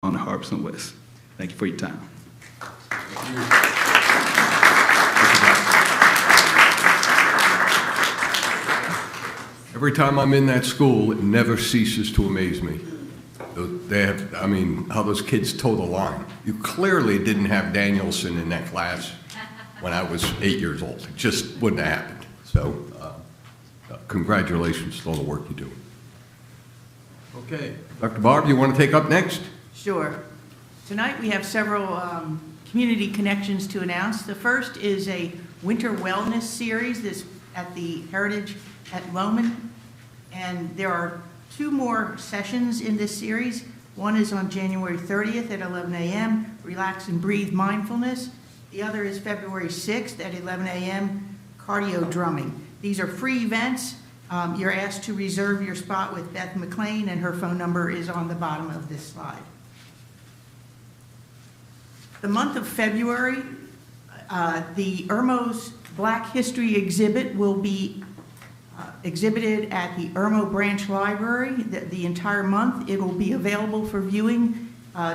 on Harbison West. Thank you for your time. Every time I'm in that school, it never ceases to amaze me. They have, I mean, how those kids toe the line. You clearly didn't have Danielson in that class when I was 8 years old. It just wouldn't have happened. So, congratulations to all the work you do. Okay, Dr. Barb, you want to take up next? Sure. Tonight we have several community connections to announce. The first is a winter wellness series this at the Heritage at Lowman, and there are 2 more sessions in this series. One is on January 30th at 11 a.m., Relax and Breathe Mindfulness. The other is February 6th at 11 a.m., Cardio Drumming. These are free events. You're asked to reserve your spot with Beth McLean, and her phone number is on the bottom of this slide. The month of February, the Irmo's Black History exhibit will be exhibited at the Irmo Branch Library the entire month. It will be available for viewing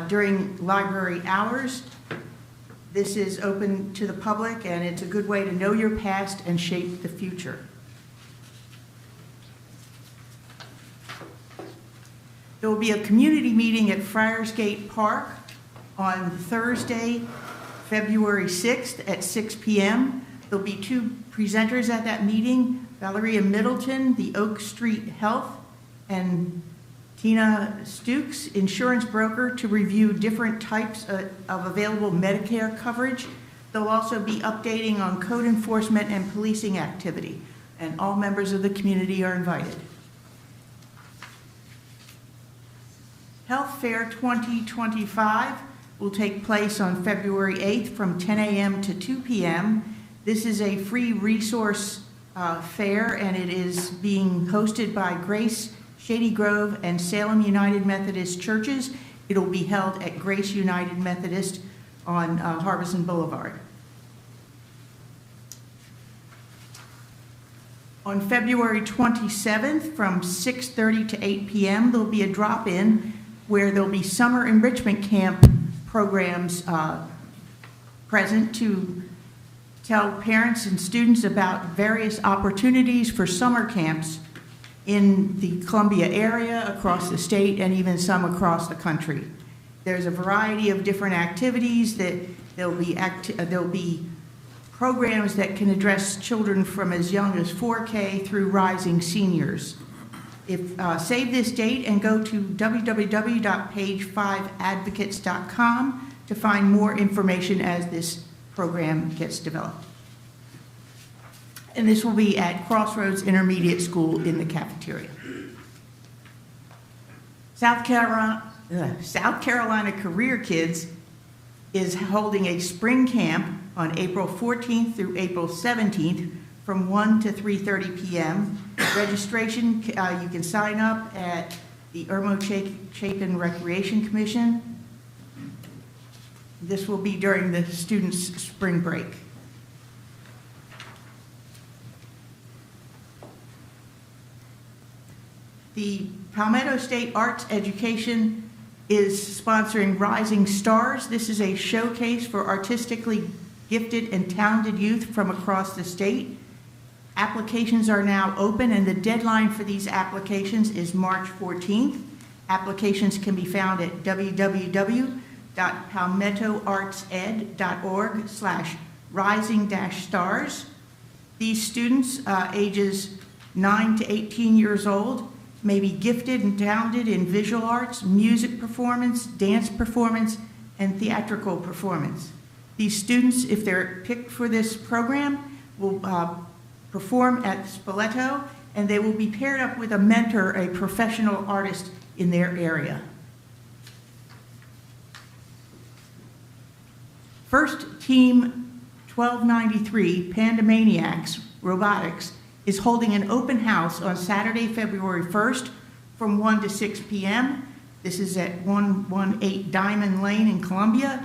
during library hours. This is open to the public, and it's a good way to know your past and shape the future. There will be a community meeting at Friars Gate Park on Thursday, February 6th at 6 p.m. There'll be 2 presenters at that meeting, Valeria Middleton, the Oak Street Health, and Tina Stukes, insurance broker, to review different types of available Medicare coverage. They'll also be updating on code enforcement and policing activity, and all members of the community are invited. Health Fair 2025 will take place on February 8th from 10 a.m. to 2 p.m. This is a free resource fair, and it is being hosted by Grace, Shady Grove, and Salem United Methodist Churches. It'll be held at Grace United Methodist on Harbison Boulevard. On February 27th from 6:30 to 8 p.m., there'll be a drop-in where there'll be summer enrichment camp programs present to tell parents and students about various opportunities for summer camps in the Columbia area, across the state, and even some across the country. There's a variety of different activities that there'll be programs that can address children from as young as 4K through rising seniors. Save this date and go to www.page5advocates.com to find more information as this program gets developed. And this will be at Crossroads Intermediate School in the cafeteria. South Carolina Career Kids is holding a spring camp on April 14th through April 17th from 1 to 3:30 p.m. Registration, you can sign up at the Irmo Chapin Recreation Commission. This will be during the students' spring break. The Palmetto State Arts Education is sponsoring Rising Stars. This is a showcase for artistically gifted and talented youth from across the state. Applications are now open, and the deadline for these applications is March 14th. Applications can be found at www.palmettoartsed.org/rising-stars. These students, ages 9 to 18 years old, may be gifted and talented in visual arts, music performance, dance performance, and theatrical performance. These students, if they're picked for this program, will perform at Spoleto, and they will be paired up with a mentor, a professional artist in their area. First Team 1293, Pandamaniacs Robotics, is holding an open house on Saturday, February 1st from 1 to 6 p.m. This is at 118 Diamond Lane in Columbia.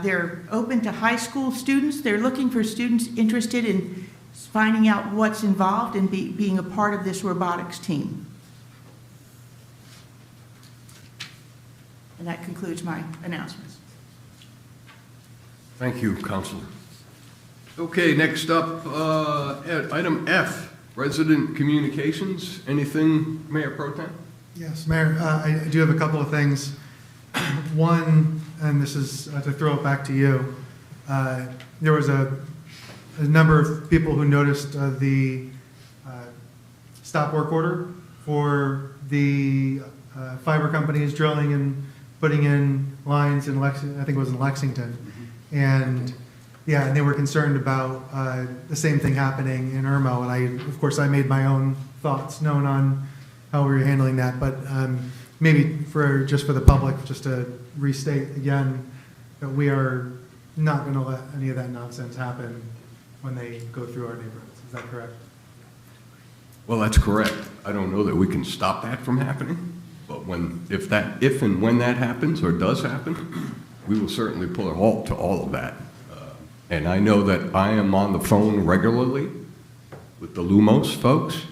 They're open to high school students. They're looking for students interested in finding out what's involved in being a part of this robotics team. And that concludes my announcements. Thank you, Counselor. Okay, next up, item F, resident communications. Anything, Mayor Pro Tem? Yes, Mayor, I do have a couple of things. One, and this is to throw it back to you, there was a number of people who noticed the stop work order for the fiber companies drilling and putting in lines in Lexington, I think it was in Lexington. And yeah, and they were concerned about the same thing happening in Irmo. And of course, I made my own thoughts known on how we were handling that. But maybe just for the public, just to restate again, that we are not going to let any of that nonsense happen when they go through our neighborhoods. Is that correct? Well, that's correct. I don't know that we can stop that from happening, but if and when that happens or does happen, we will certainly put a halt to all of that. And I know that I am on the phone regularly with the Lumos folks,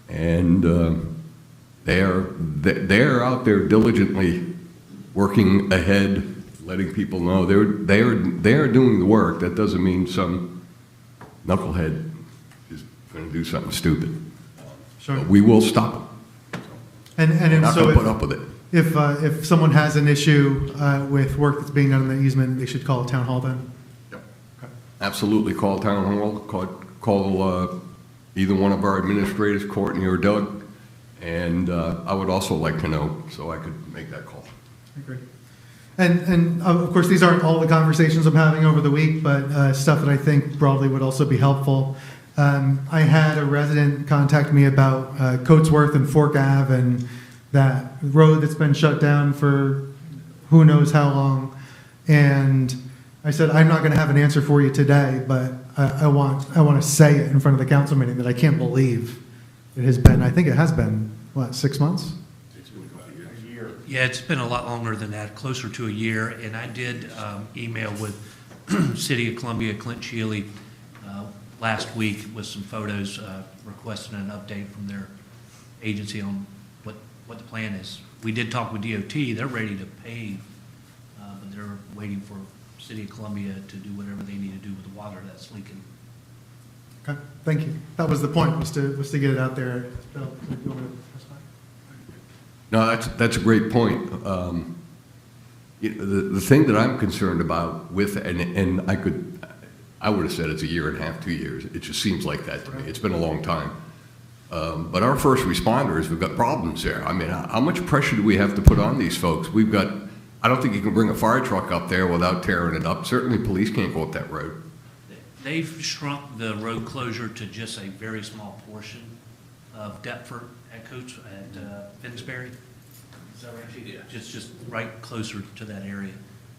and they are out there diligently working ahead, letting people know they are doing the work. That doesn't mean some knucklehead is going to do something stupid. Sure. But we will stop them. And We're not so going to put up with it. if someone has an issue with work that's being done in the easement, they should call town hall then? Yep. Okay. Absolutely, call town hall, call either one of our administrators, Courtney or Doug, and I would also like to know so I could make that call. I agree. And of course, these aren't all the conversations I'm having over the week, but stuff that I think broadly would also be helpful. I had a resident contact me about Coatesworth and Fork Ave and that road that's been shut down for who knows how long. And I said, I'm not going to have an answer for you today, but I want to say it in front of the council meeting that I can't believe it has been, I think it has been, what, 6 months? Yeah, it's been a lot longer than that, closer to a year. And I did email with City of Columbia, Clint Shealy, last week with some photos requesting an update from their agency on what the plan is. We did talk with DOT. They're ready to pave, but they're waiting for City of Columbia to do whatever they need to do with the water that's leaking. Okay, thank you. That was the point, was to get it out there. Bill, do you want to testify? No, that's a great point. The thing that I'm concerned about with, and I would have said it's a year and a half, 2 years. It just seems like that to me. It's been a long time. But our first responders, we've got problems there. I mean, how much pressure do we have to put on these folks? I don't think you can bring a fire truck up there without tearing it up. Certainly police can't go up that road. They've shrunk the road closure to just a very small portion of Deptford at Finsbury. Is that right? Yeah. Just right closer to that area.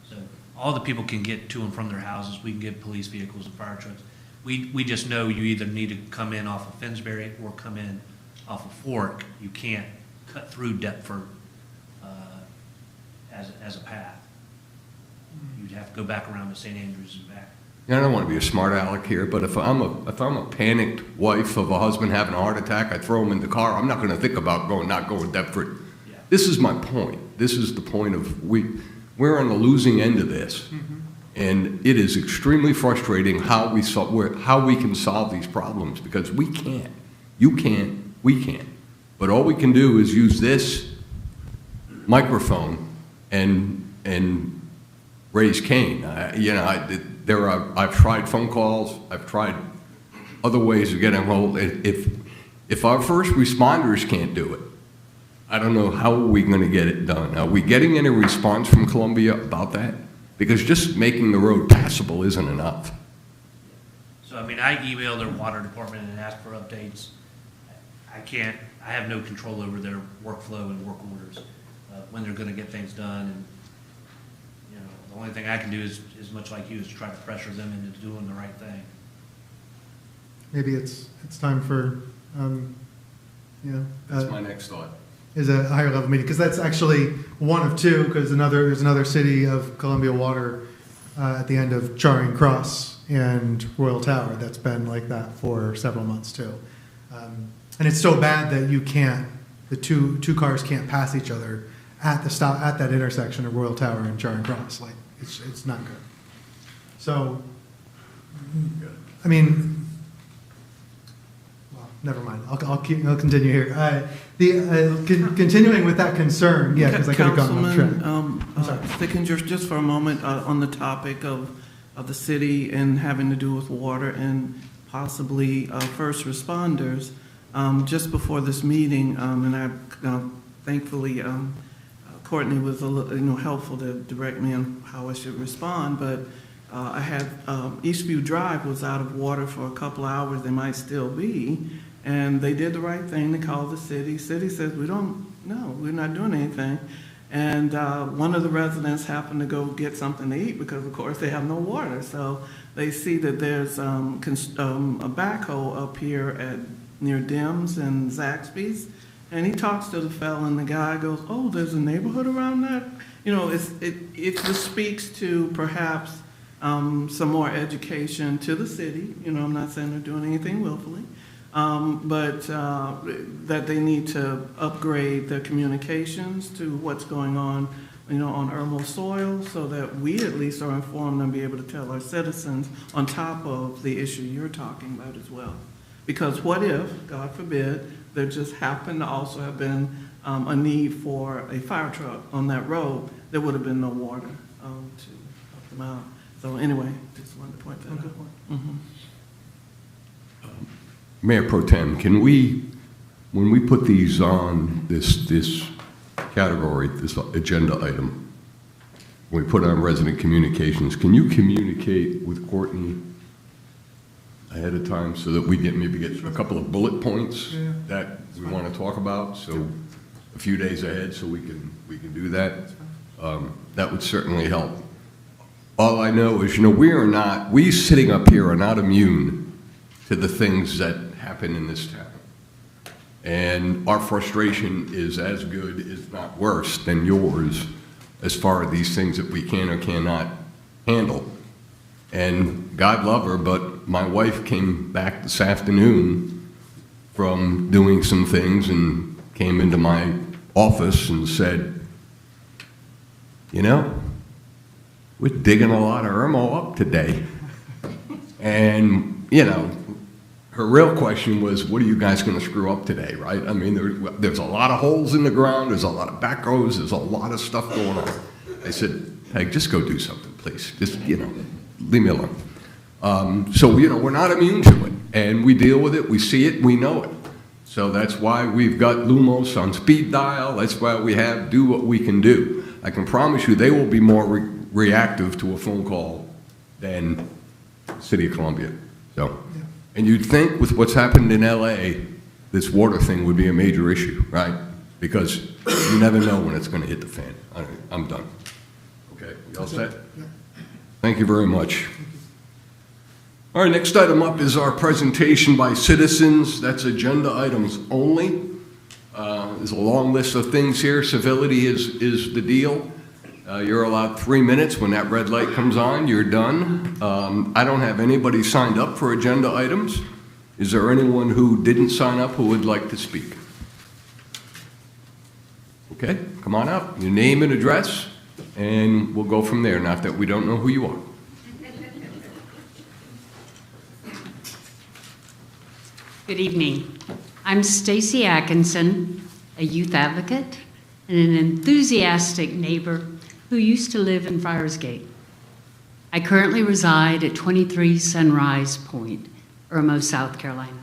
So all the people can get to and from their houses. We can get police vehicles and fire trucks. We just know you either need to come in off of Finsbury or come in off of Fork. You can't cut through Deptford as a path. You'd have to go back around to St. Andrews and back. Yeah, I don't want to be a smart aleck here, but if I'm a panicked wife of a husband having a heart attack, I throw him in the car. I'm not going to think about not going Deptford. Yeah. This is my point. This is the point of we're on the losing end of this. Mm-hmm. And it is extremely frustrating how we can solve these problems, because we can't. You can't, we can't. But all we can do is use this microphone and raise Cain. I've tried phone calls. I've tried other ways of getting hold. If our first responders can't do it, I don't know how are we going to get it done. Are we getting any response from Columbia about that? Because just making the road passable isn't enough. So, I mean, I emailed their water department and asked for updates. I have no control over their workflow and work orders, when they're going to get things done. And, the only thing I can do is much like you, is try to pressure them into doing the right thing. Maybe it's time for, That's my next thought. Is a higher level meeting, because that's actually one of two, because there's another City of Columbia water at the end of Charing Cross and Royal Tower that's been like that for several months too. And it's so bad that the two cars can't pass each other at that intersection of Royal Tower and Charing Cross. Like, it's not good. So, I mean, well, never mind. I'll continue here. Continuing with that concern, yeah, because I could have gone off track. I'm sorry. Sticking just for a moment on the topic of the city and having to do with water and possibly first responders. Just before this meeting, and I thankfully Courtney was a little, helpful to direct me on how I should respond. But I had Eastview Drive was out of water for a couple of hours. They might still be, and they did the right thing. They called the city. City says we're not doing anything. And one of the residents happened to go get something to eat because, of course, they have no water. So they see that there's a backhoe up here near Dim's and Zaxby's, and he talks to the fellow, and the guy goes, "Oh, there's a neighborhood around that." It just speaks to perhaps some more education to the city. I'm not saying they're doing anything willfully, but that they need to upgrade their communications to what's going on, on Irmo soil, so that we at least are informed and be able to tell our citizens on top of the issue you're talking about as well. Because what if, God forbid, there just happened to also have been a need for a fire truck on that road, there would have been no water to help them out. So anyway, just wanted to point that out. Mm-hmm. Mayor Pro Tem, when we put these on this category, this agenda item, when we put on resident communications, can you communicate with Courtney ahead of time so that we maybe get a couple of bullet points that we want to talk about? So a few days ahead, so we can do that. That would certainly help. All I know is, we sitting up here are not immune to the things that happen in this town. And our frustration is as good, if not worse, than yours as far as these things that we can or cannot handle. And God love her, but my wife came back this afternoon from doing some things and came into my office and said, we're digging a lot of Irmo up today. And, her real question was, what are you guys going to screw up today, right? I mean, there's a lot of holes in the ground, there's a lot of backhoes, there's a lot of stuff going on. I said, hey, just go do something, please. Just, leave me alone. So, we're not immune to it, and we deal with it, we see it, we know it. So that's why we've got Lumos on speed dial, that's why we do what we can do. I can promise you they will be more reactive to a phone call than the City of Columbia. So, and you'd think with what's happened in LA, this water thing would be a major issue, right? Because you never know when it's going to hit the fan. I'm done. Okay, you all set? Yeah. Thank you very much. All right, next item up is our presentation by citizens. That's agenda items only. There's a long list of things here. Civility is the deal. You're allowed 3 minutes. When that red light comes on, you're done. I don't have anybody signed up for agenda items. Is there anyone who didn't sign up who would like to speak? Okay, come on up. Your name and address, and we'll go from there. Not that we don't know who you are. Good evening. I'm Stacy Atkinson, a youth advocate and an enthusiastic neighbor who used to live in Friarsgate. I currently reside at 23 Sunrise Point, Irmo, South Carolina.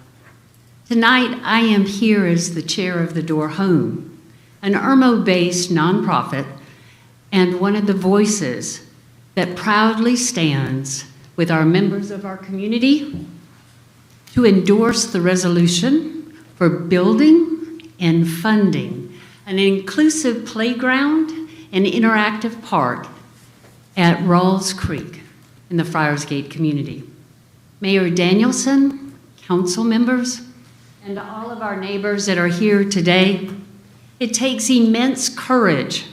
Tonight, I am here as the chair of the Door Home, an Irmo-based nonprofit and one of the voices that proudly stands with our members of our community to endorse the resolution for building and funding an inclusive playground and interactive park at Rawls Creek in the Friarsgate community. Mayor Danielson, council members, and all of our neighbors that are here today, it takes immense courage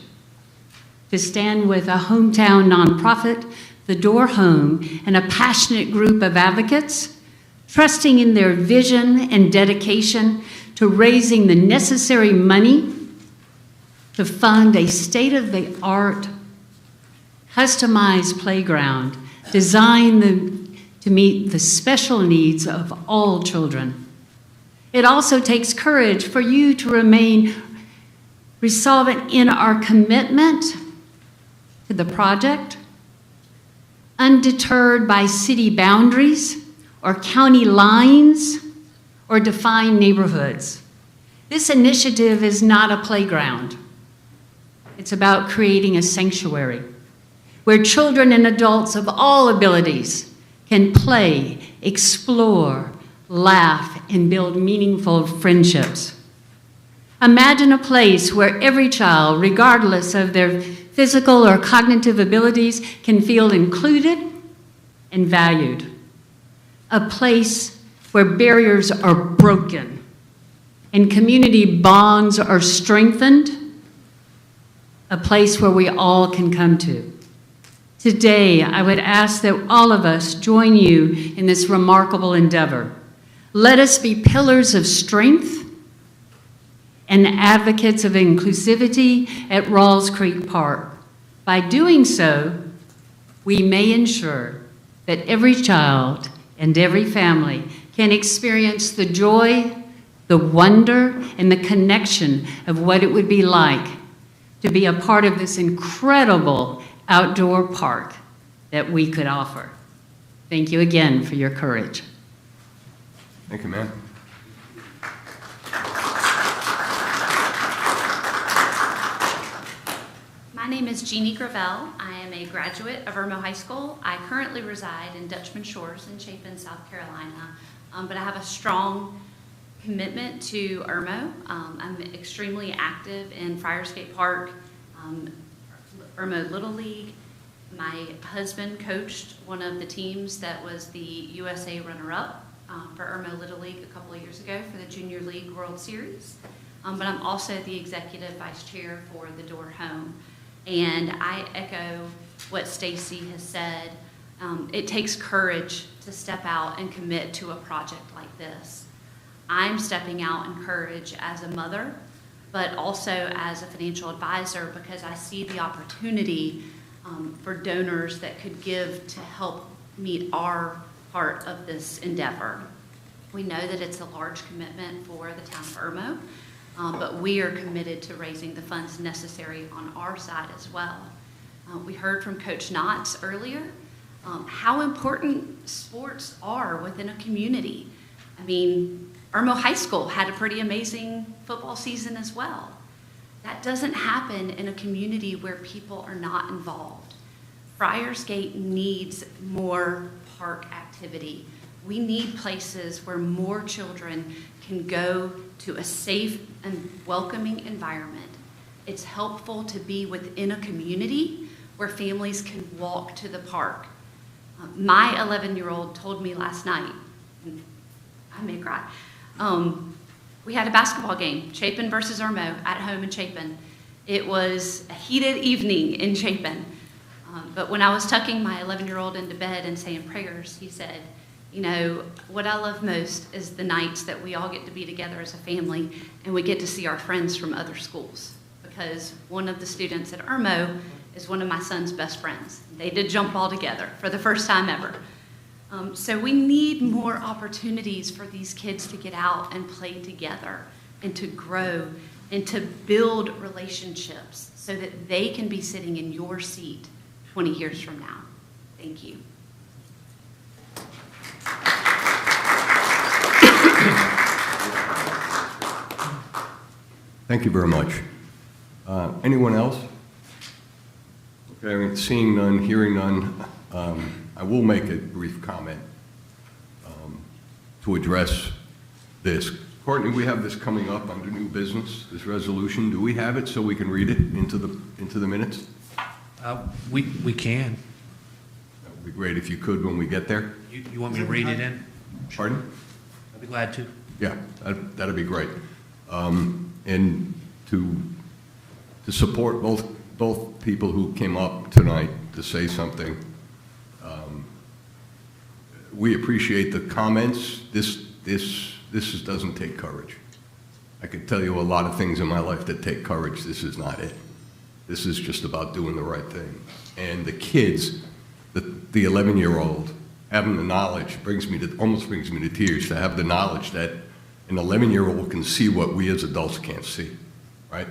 to stand with a hometown nonprofit, the Door Home, and a passionate group of advocates, trusting in their vision and dedication to raising the necessary money to fund a state-of-the-art customized playground designed to meet the special needs of all children. It also takes courage for you to remain resolvent in our commitment to the project, undeterred by city boundaries or county lines or defined neighborhoods. This initiative is not a playground. It's about creating a sanctuary where children and adults of all abilities can play, explore, laugh, and build meaningful friendships. Imagine a place where every child, regardless of their physical or cognitive abilities, can feel included and valued. A place where barriers are broken and community bonds are strengthened. A place where we all can come to. Today, I would ask that all of us join you in this remarkable endeavor. Let us be pillars of strength and advocates of inclusivity at Rawls Creek Park. By doing so, we may ensure that every child and every family can experience the joy, the wonder, and the connection of what it would be like to be a part of this incredible outdoor park that we could offer. Thank you again for your courage. Thank you, ma'am. My name is Jeannie Gravel. I am a graduate of Irmo High School. I currently reside in Dutchman Shores in Chapin, South Carolina, but I have a strong commitment to Irmo. I'm extremely active in Friarsgate Park, Irmo Little League. My husband coached one of the teams that was the USA runner-up for Irmo Little League a couple of years ago for the Junior League World Series. But I'm also the executive vice chair for the Door Home. And I echo what Stacy has said. It takes courage to step out and commit to a project like this. I'm stepping out in courage as a mother, but also as a financial advisor, because I see the opportunity for donors that could give to help meet our part of this endeavor. We know that it's a large commitment for the town of Irmo, but we are committed to raising the funds necessary on our side as well. We heard from Coach Knotts earlier how important sports are within a community. I mean, Irmo High School had a pretty amazing football season as well. That doesn't happen in a community where people are not involved. Friarsgate needs more park activity. We need places where more children can go to a safe and welcoming environment. It's helpful to be within a community where families can walk to the park. My 11-year-old told me last night, and I may cry, we had a basketball game, Chapin versus Irmo, at home in Chapin. It was a heated evening in Chapin. But when I was tucking my 11-year-old into bed and saying prayers, he said, you know, what I love most is the nights that we all get to be together as a family and we get to see our friends from other schools. Because one of the students at Irmo is one of my son's best friends. They did jump ball together for the first time ever. So we need more opportunities for these kids to get out and play together and to grow and to build relationships so that they can be sitting in your seat 20 years from now. Thank you. Thank you very much. Anyone else? Okay, I mean, seeing none, hearing none, I will make a brief comment to address this. Courtney, we have this coming up under new business, this resolution. Do we have it so we can read it into the minutes? We can. That would be great if you could when we get there. You want me to read it in? Pardon? I'd be glad to. Yeah, that'd be great. And to support both people who came up tonight to say something, we appreciate the comments. This doesn't take courage. I could tell you a lot of things in my life that take courage. This is not it. This is just about doing the right thing. And the kids, the 11-year-old, having the knowledge almost brings me to tears, to have the knowledge that an 11-year-old can see what we as adults can't see, right?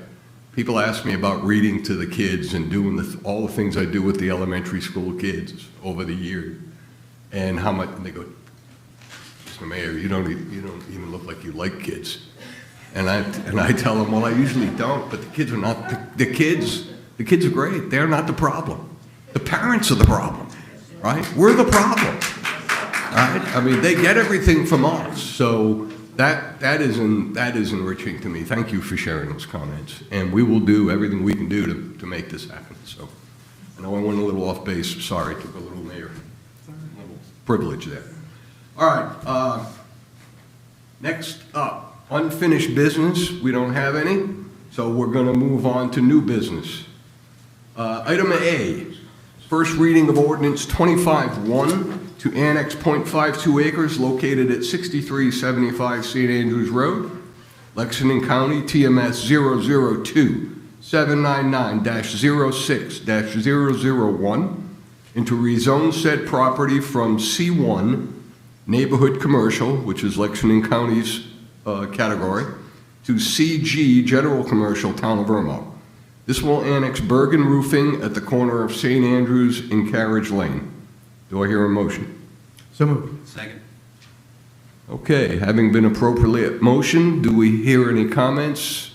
People ask me about reading to the kids and doing all the things I do with the elementary school kids over the years, and how much, and they go, Mr. Mayor, you don't even look like you like kids. And I tell them, well, I usually don't, but the kids are not, the kids are great. They're not the problem. The parents are the problem, right? We're the problem, right? I mean, they get everything from us. So that is enriching to me. Thank you for sharing those comments. And we will do everything we can do to make this happen. So I know I went a little off base. Sorry, took a little mayor privilege there. All right, next up. Unfinished business, we don't have any, so we're going to move on to new business. Item A, first reading of ordinance 25-1 to annex .52 acres located at 6375 St. Andrews Road, Lexington County, TMS 002-799-06-001, into rezone said property from C1 Neighborhood Commercial, which is Lexington County's category, to CG General Commercial, Town of Irmo. This will annex Bergen Roofing at the corner of St. Andrews and Carriage Lane. Do I hear a motion? So moved. Second. Okay, having been appropriately at motion, do we hear any comments?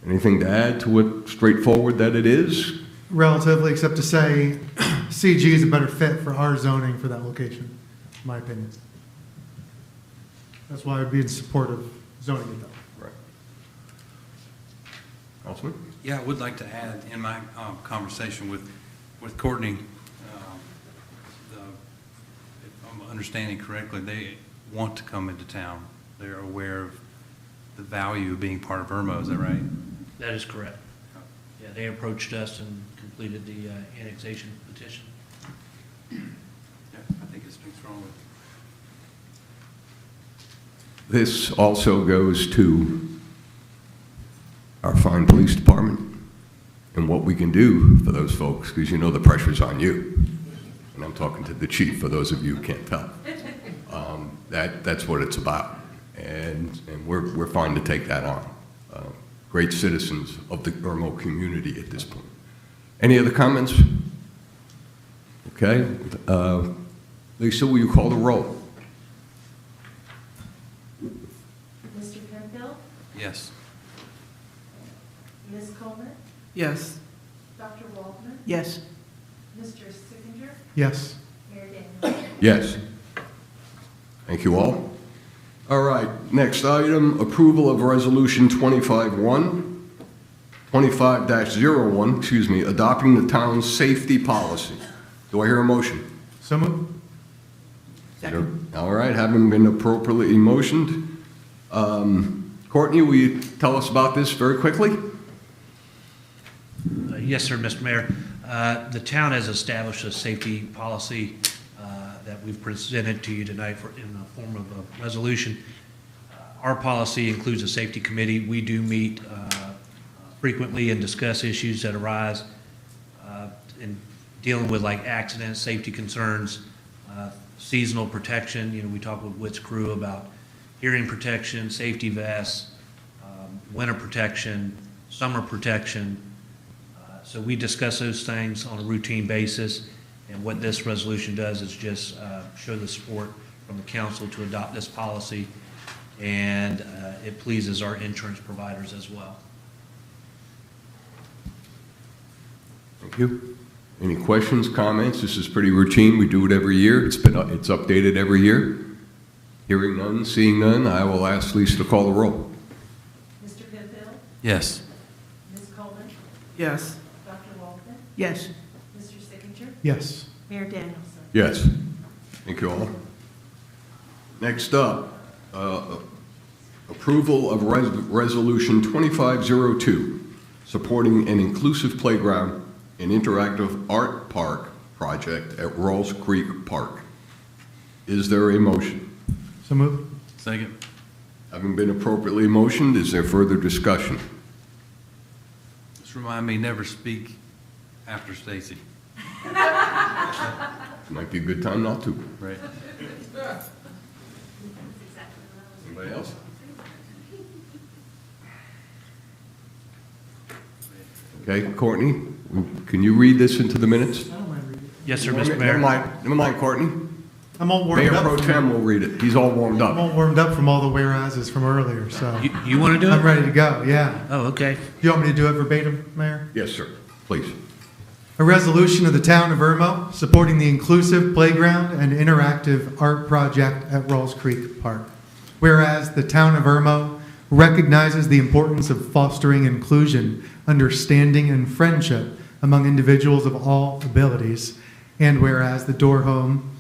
Anything to add to what straightforward that it is? Relatively, except to say CG is a better fit for our zoning for that location, in my opinion. That's why I would be in support of zoning it though. Right. Councilman? Yeah, I would like to add in my conversation with Courtney, if I'm understanding correctly, they want to come into town. They're aware of the value of being part of Irmo, is that right? That is correct. Yeah, they approached us and completed the annexation petition. Yeah, I think it speaks strongly. This also goes to our fine police department and what we can do for those folks, because you know the pressure's on you. And I'm talking to the chief, for those of you who can't tell. That's what it's about. And we're fine to take that on. Great citizens of the Irmo community at this point. Any other comments? Okay. Lisa, will you call the roll? Mr. Penfield? Yes. Ms. Coleman? Yes. Dr. Waldman? Yes. Mr. Sickinger? Yes. Mayor Daniels? Yes. Thank you all. All right, next item, approval of resolution 25-01, adopting the town's safety policy. Do I hear a motion? So moved. Second. All right, having been appropriately motioned. Courtney, will you tell us about this very quickly? Yes, sir, Mr. Mayor. The town has established a safety policy that we've presented to you tonight in the form of a resolution. Our policy includes a safety committee. We do meet frequently and discuss issues that arise in dealing with like accidents, safety concerns, seasonal protection. You know, we talk with Witt's crew about hearing protection, safety vests, winter protection, summer protection. So we discuss those things on a routine basis. And what this resolution does is just show the support from the council to adopt this policy. And it pleases our insurance providers as well. Thank you. Any questions, comments? This is pretty routine. We do it every year. It's updated every year. Hearing none, seeing none, I will ask Lisa to call the roll. Mr. Penfield? Yes. Ms. Coleman? Yes. Dr. Waldman? Yes. Mr. Sickinger? Yes. Mayor Danielson? Yes. Thank you all. Next up, approval of resolution 2502, supporting an inclusive playground and interactive art park project at Rawls Creek Park. Is there a motion? So moved. Second. Having been appropriately motioned, is there further discussion? Just remind me, never speak after Stacy. Might be a good time not to. Right. Anybody else? Okay, Courtney, can you read this into the minutes? I don't mind reading. Yes, sir, Mr. Mayor. Never mind, Courtney. I'm all warmed Mayor up. Pro Tem will read it. He's all warmed I'm up. all warmed up from all the whereases from earlier, so You want to do I'm it? ready to go, yeah. Oh, okay. Do you want me to do it verbatim, Mayor? Yes, sir. Please. A resolution of the Town of Irmo supporting the inclusive playground and interactive art project at Rawls Creek Park. Whereas the Town of Irmo recognizes the importance of fostering inclusion, understanding, and friendship among individuals of all abilities. And whereas the Door Home,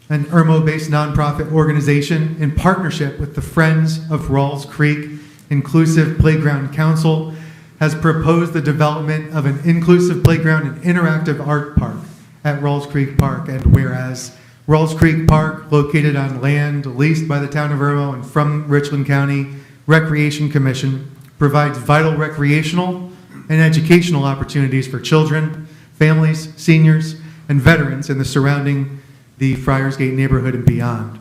an Irmo-based nonprofit organization in partnership with the Friends of Rawls Creek Inclusive Playground Council, has proposed the development of an inclusive playground and interactive art park at Rawls Creek Park. And whereas Rawls Creek Park, located on land leased by the Town of Irmo and from Richland County Recreation Commission, provides vital recreational and educational opportunities for children, families, seniors, and veterans in the surrounding the Friars Gate neighborhood and beyond.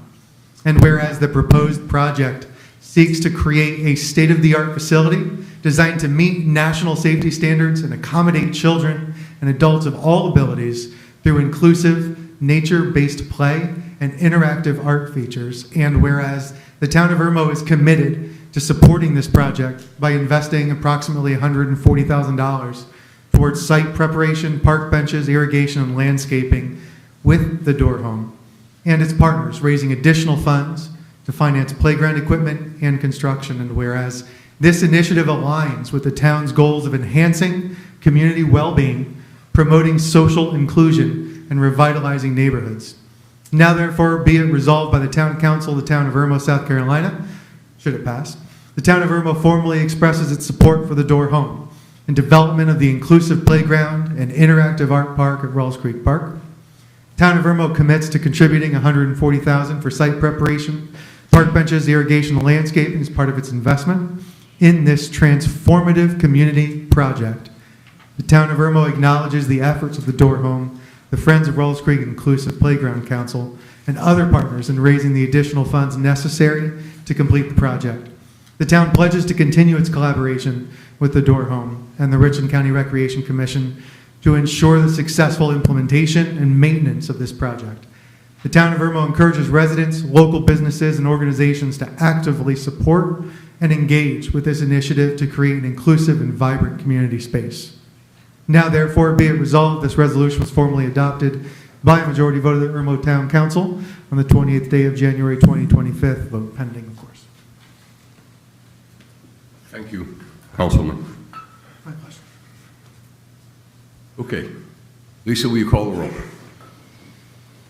And whereas the proposed project seeks to create a state-of-the-art facility designed to meet national safety standards and accommodate children and adults of all abilities through inclusive, nature-based play and interactive art features. And whereas the Town of Irmo is committed to supporting this project by investing approximately $140,000 towards site preparation, park benches, irrigation, and landscaping with the Door Home and its partners, raising additional funds to finance playground equipment and construction. And whereas this initiative aligns with the town's goals of enhancing community well-being, promoting social inclusion, and revitalizing neighborhoods. Now therefore be it resolved by the Town Council of the Town of Irmo, South Carolina, should it pass, the Town of Irmo formally expresses its support for the Door Home and development of the inclusive playground and interactive art park at Rawls Creek Park. Town of Irmo commits to contributing $140,000 for site preparation, park benches, irrigation, and landscaping as part of its investment in this transformative community project. The Town of Irmo acknowledges the efforts of the Door Home, the Friends of Rawls Creek Inclusive Playground Council, and other partners in raising the additional funds necessary to complete the project. The town pledges to continue its collaboration with the Door Home and the Richland County Recreation Commission to ensure the successful implementation and maintenance of this project. The Town of Irmo encourages residents, local businesses, and organizations to actively support and engage with this initiative to create an inclusive and vibrant community space. Now, therefore, be it resolved, this resolution was formally adopted by a majority vote of the Irmo Town Council on the 28th day of January 2025, vote pending, of course. Thank you, Councilman. My pleasure. Okay. Lisa, will you call the roll?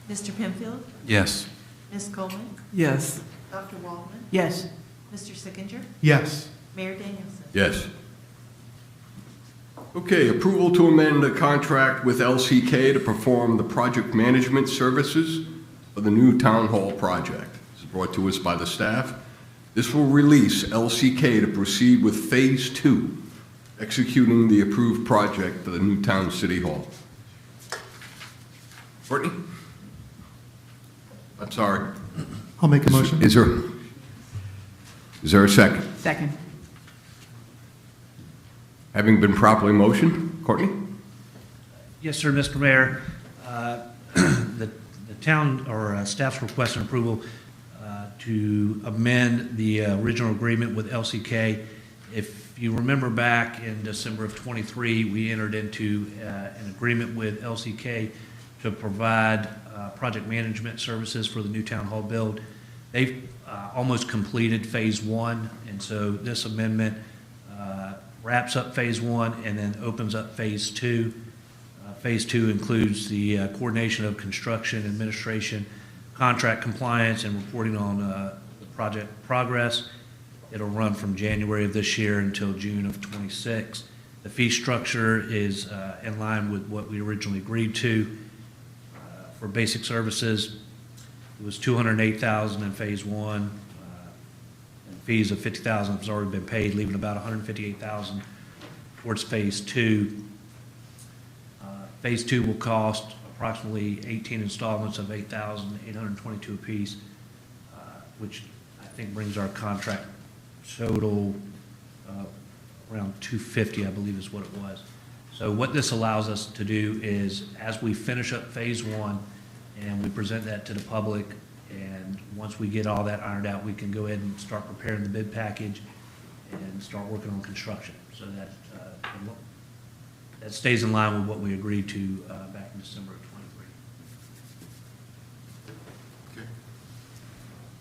Mr. Penfield, Yes. Ms. Coleman, Yes. Dr. Waldman, Yes. Mr. Sickinger, Yes. Mayor Danielson. Yes. Okay, approval to amend the contract with LCK to perform the project management services for the new town hall project. This is brought to us by the staff. This will release LCK to proceed with Phase 2, executing the approved project for the new town city hall. Courtney? I'm sorry. I'll make a motion. Is there a second? Second. Having been properly motioned, Courtney? Yes, sir, Mr. Mayor. The town or staff's requesting approval to amend the original agreement with LCK. If you remember back in December of '23, we entered into an agreement with LCK to provide project management services for the new town hall build. They've almost completed Phase 1, and so this amendment wraps up Phase 1 and then opens up Phase 2. Phase 2 includes the coordination of construction, administration, contract compliance, and reporting on the project progress. It'll run from January of this year until June of '26. The fee structure is in line with what we originally agreed to. For basic services, it was $208,000 in Phase 1, and fees of $50,000 has already been paid, leaving about $158,000 towards Phase 2. Phase 2 will cost approximately 18 installments of $8,822 apiece, which I think brings our contract total around $250, I believe is what it was. So what this allows us to do is, as we finish up Phase 1 and we present that to the public, and once we get all that ironed out, we can go ahead and start preparing the bid package and start working on construction. So that stays in line with what we agreed to back in December of 23.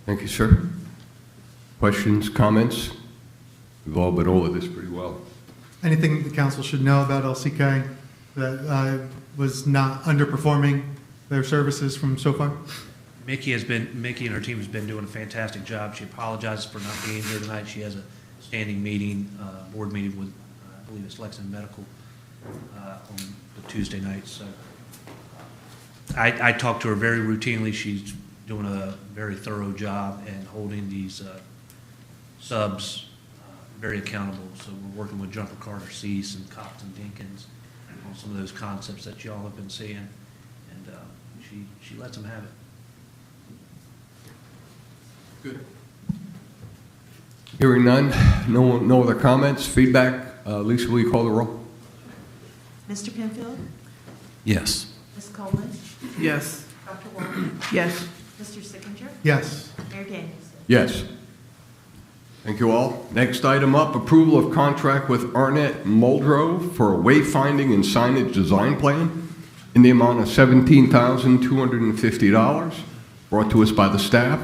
Thank you, sir. Questions, comments? We've all been over this pretty well. Anything the council should know about LCK that was not underperforming their services from so far? Mickey and her team has been doing a fantastic job. She apologizes for not being here tonight. She has a standing meeting, board meeting with, I believe it's Lexington Medical, on the Tuesday night. So I talk to her very routinely. She's doing a very thorough job and holding these subs very accountable. So we're working with Jumper Carter Cease and Cox and Dinkins on some of those concepts that y'all have been seeing, and she lets them have it. Good. Hearing none, no other comments, feedback. Lisa, will you call the roll? Mr. Penfield? Yes. Ms. Coleman? Yes. Dr. Waldman? Yes. Mr. Sickinger? Yes. Mayor Danielson? Yes. Thank you all. Next item up, approval of contract with Arnett Muldrow for a wayfinding and signage design plan in the amount of $17,250, brought to us by the staff.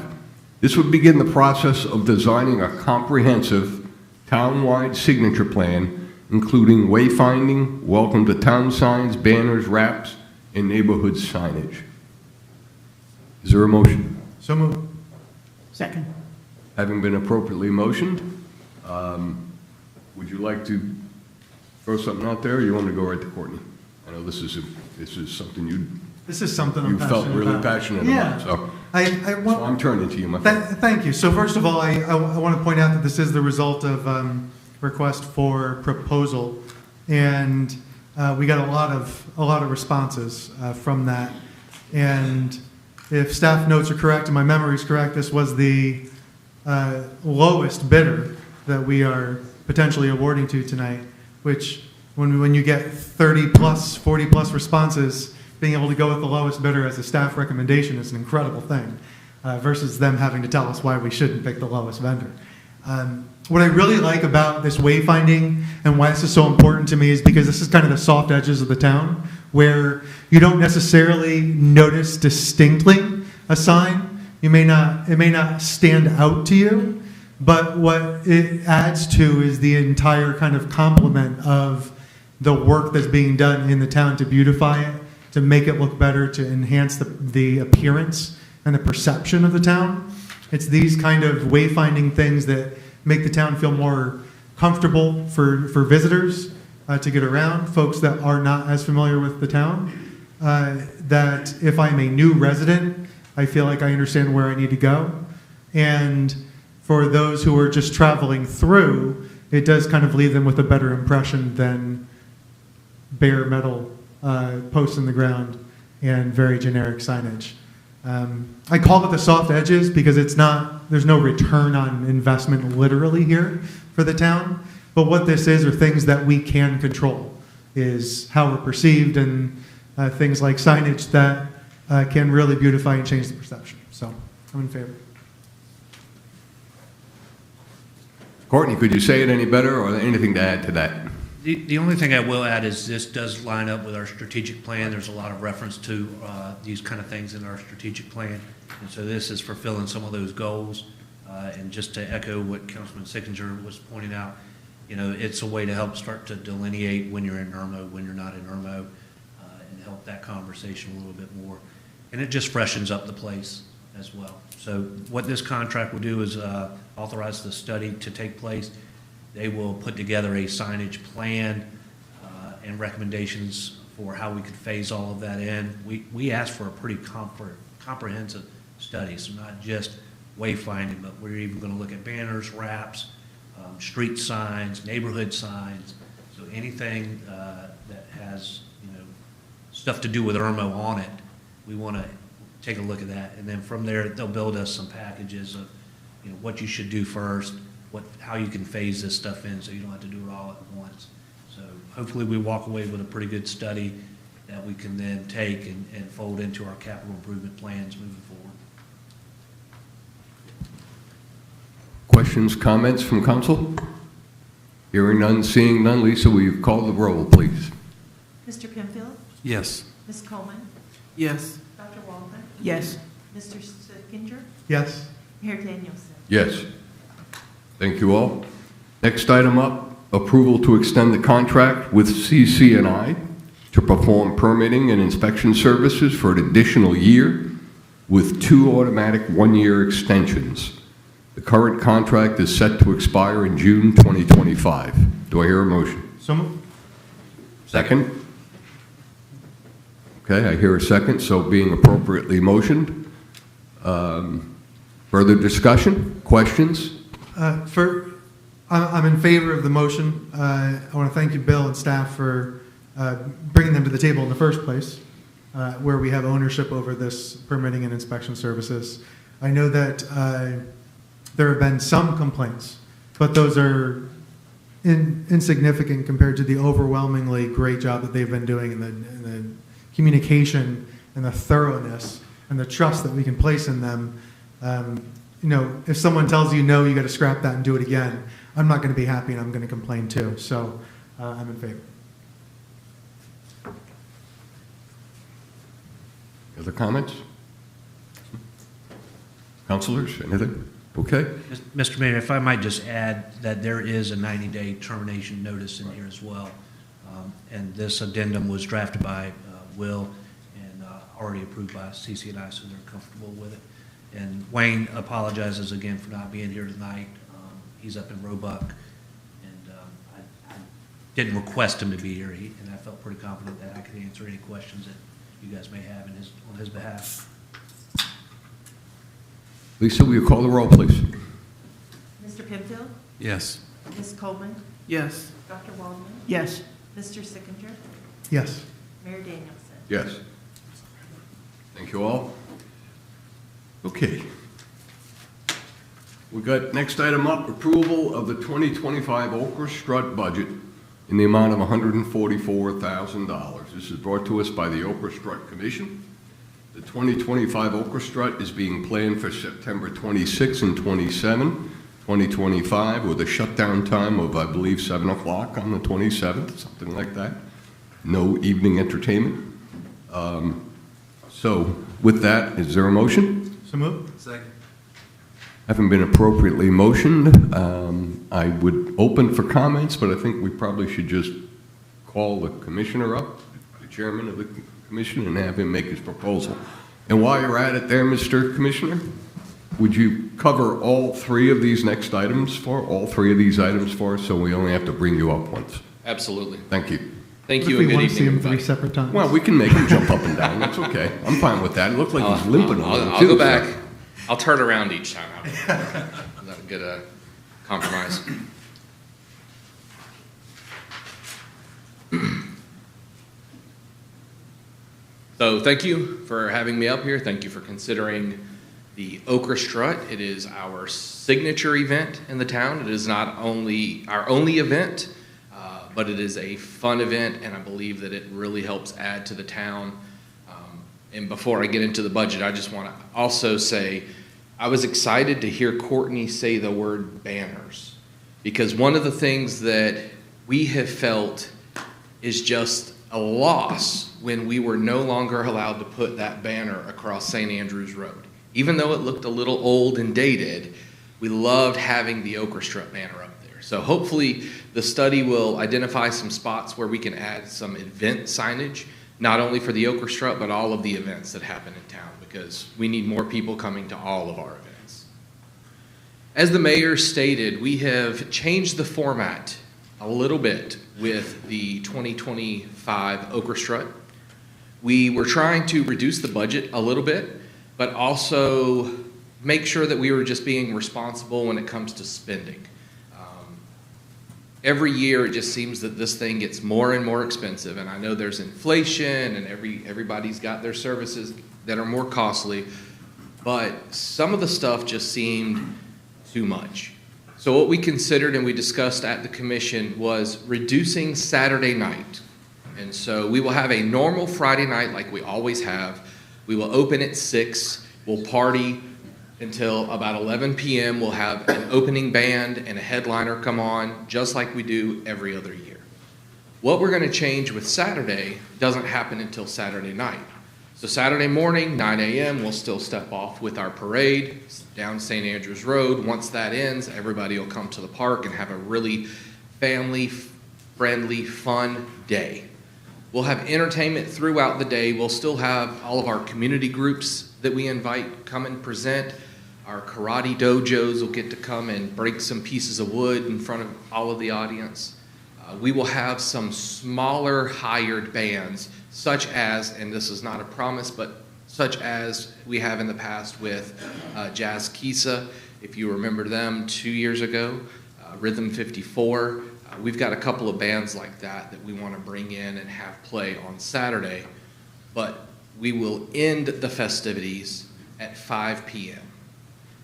This would begin the process of designing a comprehensive town-wide signature plan, including wayfinding, welcome to town signs, banners, wraps, and neighborhood signage. Is there a motion? So moved. Second. Having been appropriately motioned, would you like to throw something out there, or you want to go right to Courtney? I know this is something This is something I'm you felt passionate really about. passionate Yeah. about. I want, So I'm turning to you, my friend. Thank you. So first of all, I want to point out that this is the result of request for proposal, and we got a lot of responses from that. And if staff notes are correct and my memory is correct, this was the lowest bidder that we are potentially awarding to tonight. Which, when you get 30 plus, 40 plus responses, being able to go with the lowest bidder as a staff recommendation is an incredible thing, versus them having to tell us why we shouldn't pick the lowest vendor. What I really like about this wayfinding and why this is so important to me is because this is kind of the soft edges of the town where you don't necessarily notice distinctly a sign. It may not stand out to you, but what it adds to is the entire kind of complement of the work that's being done in the town to beautify it, to make it look better, to enhance the appearance and the perception of the town. It's these kind of wayfinding things that make the town feel more comfortable for visitors to get around, folks that are not as familiar with the town. That if I'm a new resident, I feel like I understand where I need to go. And for those who are just traveling through, it does kind of leave them with a better impression than bare metal posts in the ground and very generic signage. I call it the soft edges because there's no return on investment literally here for the town, but what this is are things that we can control, is how we're perceived, and things like signage that can really beautify and change the perception. So I'm in favor. Courtney, could you say it any better, or anything to add to that? The only thing I will add is this does line up with our strategic plan. There's a lot of reference to these kind of things in our strategic plan. And so this is fulfilling some of those goals. And just to echo what Councilman Sickinger was pointing out, it's a way to help start to delineate when you're in Irmo, when you're not in Irmo, and help that conversation a little bit more. And it just freshens up the place as well. So what this contract will do is authorize the study to take place. They will put together a signage plan and recommendations for how we could phase all of that in. We asked for a pretty comprehensive study, so not just wayfinding, but we're even going to look at banners, wraps, street signs, neighborhood signs. So anything that has, stuff to do with Irmo on it, we want to take a look at that. And then from there, they'll build us some packages of, what you should do first, how you can phase this stuff in so you don't have to do it all at once. So hopefully we walk away with a pretty good study that we can then take and fold into our capital improvement plans moving forward. Questions, comments from council? Hearing none, seeing none. Lisa, will you call the roll, please? Mr. Penfield? Yes. Ms. Coleman? Yes. Dr. Waldman? Yes. Mr. Sickinger? Yes. Mayor Danielson? Yes. Thank you all. Next item up, approval to extend the contract with CC&I to perform permitting and inspection services for an additional year with 2 automatic 1-year extensions. The current contract is set to expire in June 2025. Do I hear a motion? So moved. Second? Okay, I hear a second, so being appropriately motioned. Further discussion? Questions? I'm in favor of the motion. I want to thank you, Bill and staff, for bringing them to the table in the first place, where we have ownership over this permitting and inspection services. I know that there have been some complaints, but those are insignificant compared to the overwhelmingly great job that they've been doing in the communication and the thoroughness and the trust that we can place in them. If someone tells you no, you got to scrap that and do it again, I'm not going to be happy and I'm going to complain too. So I'm in favor. Other comments? Councilors, anything? Okay. Mr. Mayor, if I might just add that there is a 90-day termination notice in here as well. And this addendum was drafted by Will and already approved by CC&I, so they're comfortable with it. And Wayne apologizes again for not being here tonight. He's up in Roebuck, and I didn't request him to be here, and I felt pretty confident that I could answer any questions that you guys may have on his behalf. Lisa, will you call the roll, please? Mr. Penfield? Yes. Ms. Coleman? Yes. Dr. Waldman? Yes. Mr. Sickinger? Yes. Mayor Danielson? Yes. Thank you all. Okay. We got next item up, approval of the 2025 Okra Strut budget in the amount of $144,000. This is brought to us by the Okra Strut Commission. The 2025 Okra Strut is being planned for September 26 and 27, 2025, with a shutdown time of, I believe, 7 o'clock on the 27th, something like that. No evening entertainment. So with that, is there a motion? So moved. Second. Having been appropriately motioned, I would open for comments, but I think we probably should just call the commissioner up, the chairman of the commission, and have him make his proposal. And while you're at it there, Mr. Commissioner, would you cover all 3 of these items for us, so we only have to bring you up once? Absolutely. Thank you. Thank What you if and we good want to see evening, him 3 everybody. separate times? Well, we can make him jump up and down. That's okay. I'm fine with that. It looked like he's limping a little, I'll too, go so- back. I'll turn around each time. Is that a good compromise? So thank you for having me up here. Thank you for considering the Okra Strut. It is our signature event in the town. It is not only our only event, but it is a fun event, and I believe that it really helps add to the town. And before I get into the budget, I just want to also say I was excited to hear Courtney say the word banners, because one of the things that we have felt is just a loss when we were no longer allowed to put that banner across St. Andrews Road. Even though it looked a little old and dated, we loved having the Okra Strut banner up there. So hopefully the study will identify some spots where we can add some event signage, not only for the Okra Strut, but all of the events that happen in town, because we need more people coming to all of our events. As the mayor stated, we have changed the format a little bit with the 2025 Okra Strut. We were trying to reduce the budget a little bit, but also make sure that we were just being responsible when it comes to spending. Every year, it just seems that this thing gets more and more expensive, and I know there's inflation, and everybody's got their services that are more costly, but some of the stuff just seemed too much. So what we considered and we discussed at the commission was reducing Saturday night. And so we will have a normal Friday night like we always have. We will open at 6, we'll party until about 11 p.m. We'll have an opening band and a headliner come on, just like we do every other year. What we're gonna change with Saturday doesn't happen until Saturday night. So Saturday morning, 9 a.m., we'll still step off with our parade down St. Andrews Road. Once that ends, everybody will come to the park and have a really family-friendly, fun day. We'll have entertainment throughout the day. We'll still have all of our community groups that we invite come and present. Our karate dojos will get to come and break some pieces of wood in front of all of the audience. We will have some smaller hired bands, such as, and this is not a promise, but such as we have in the past with Jazz Kisa, if you remember them 2 years ago, Rhythm 54. We've got a couple of bands like that that we want to bring in and have play on Saturday, but we will end the festivities at 5 p.m.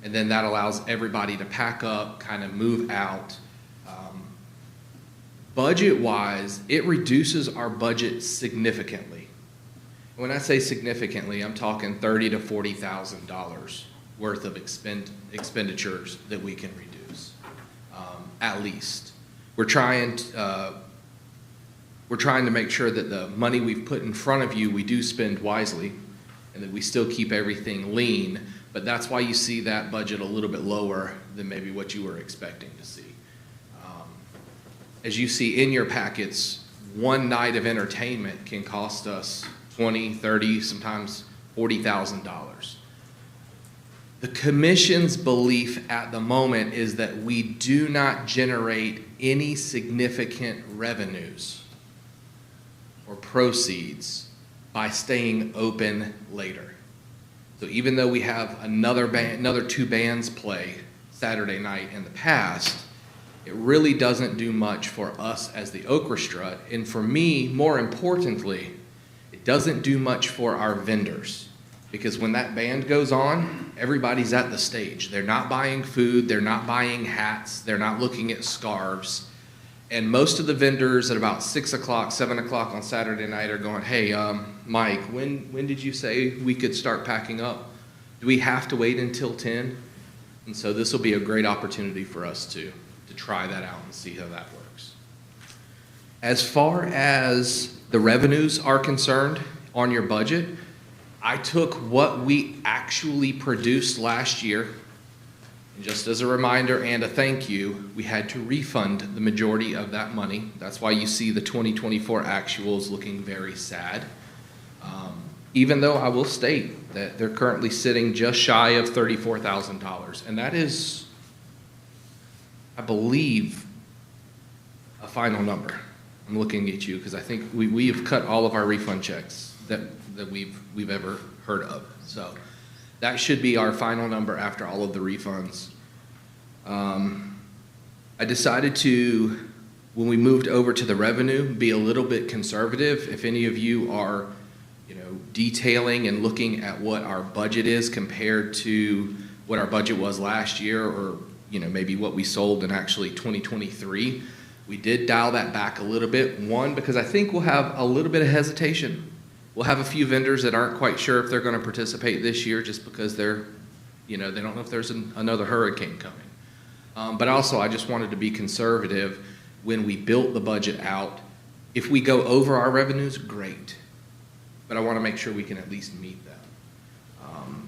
And then that allows everybody to pack up, kind of move out. Budget-wise, it reduces our budget significantly. When I say significantly, I'm talking $30,000 to $40,000 worth of expenditures that we can reduce, at least. We're trying to make sure that the money we've put in front of you, we do spend wisely, and that we still keep everything lean. But that's why you see that budget a little bit lower than maybe what you were expecting to see. As you see in your packets, one night of entertainment can cost us $20,000, $30,000, sometimes $40,000. The commission's belief at the moment is that we do not generate any significant revenues or proceeds by staying open later. So even though we have another 2 bands play Saturday night in the past, it really doesn't do much for us as the orchestra, and for me, more importantly, it doesn't do much for our vendors. Because when that band goes on, everybody's at the stage. They're not buying food, they're not buying hats, they're not looking at scarves. And most of the vendors at about 6 o'clock, 7 o'clock on Saturday night are going, hey, Mike, when did you say we could start packing up? Do we have to wait until 10? And so this will be a great opportunity for us to try that out and see how that works. As far as the revenues are concerned on your budget, I took what we actually produced last year, and just as a reminder and a thank you, we had to refund the majority of that money. That's why you see the 2024 actuals looking very sad. Even though I will state that they're currently sitting just shy of $34,000, and that is, I believe, a final number. I'm looking at you because I think we have cut all of our refund checks that we've ever heard of. So that should be our final number after all of the refunds. I decided to, when we moved over to the revenue, be a little bit conservative. If any of you are, detailing and looking at what our budget is compared to what our budget was last year, or maybe what we sold in actually 2023, we did dial that back a little bit. One, because I think we'll have a little bit of hesitation. We'll have a few vendors that aren't quite sure if they're going to participate this year just because they're, they don't know if there's another hurricane coming. But also, I just wanted to be conservative when we built the budget out. If we go over our revenues, great. But I want to make sure we can at least meet them.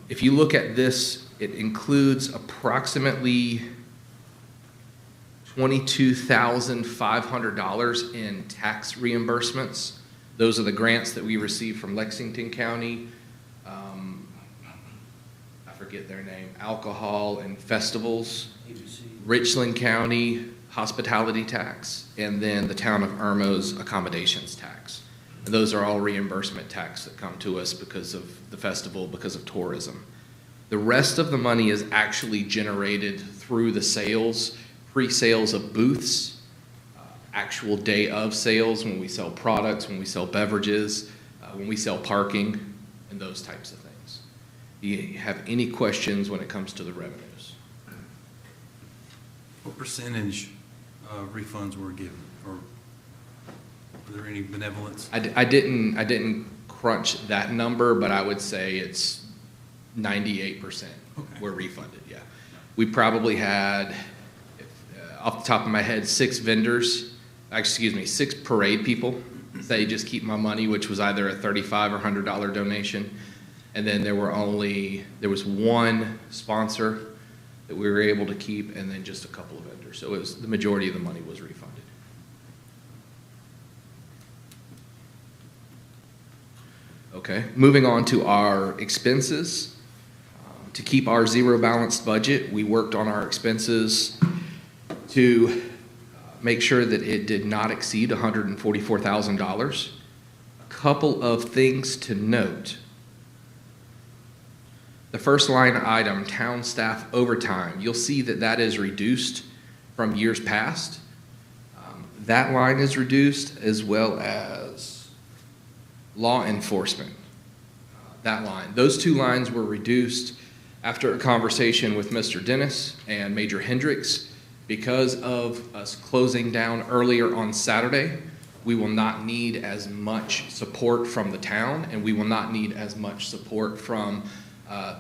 If you look at this, it includes approximately $22,500 in tax reimbursements. Those are the grants that we received from Lexington County. I forget their name, alcohol and festivals, Richland County hospitality tax, and then the town of Irmo's accommodations tax. And those are all reimbursement tax that come to us because of the festival, because of tourism. The rest of the money is actually generated through the sales, pre-sales of booths, actual day of sales, when we sell products, when we sell beverages, when we sell parking, and those types of things. Do you have any questions when it comes to the revenues? What percentage of refunds were given, or were there any benevolence? I didn't crunch that number, but I would say it's 98% were refunded, yeah. We probably had, off the top of my head, 6 parade people say just keep my money, which was either a $35 or $100 donation. And then there was one sponsor that we were able to keep, and then just a couple of vendors. So the majority of the money was refunded. Okay, moving on to our expenses. To keep our zero balanced budget, we worked on our expenses to make sure that it did not exceed $144,000. A couple of things to note. The first line item, town staff overtime, you'll see that that is reduced from years past. That line is reduced, as well as law enforcement. That line. Those 2 lines were reduced after a conversation with Mr. Dennis and Major Hendricks. Because of us closing down earlier on Saturday, we will not need as much support from the town, and we will not need as much support from, I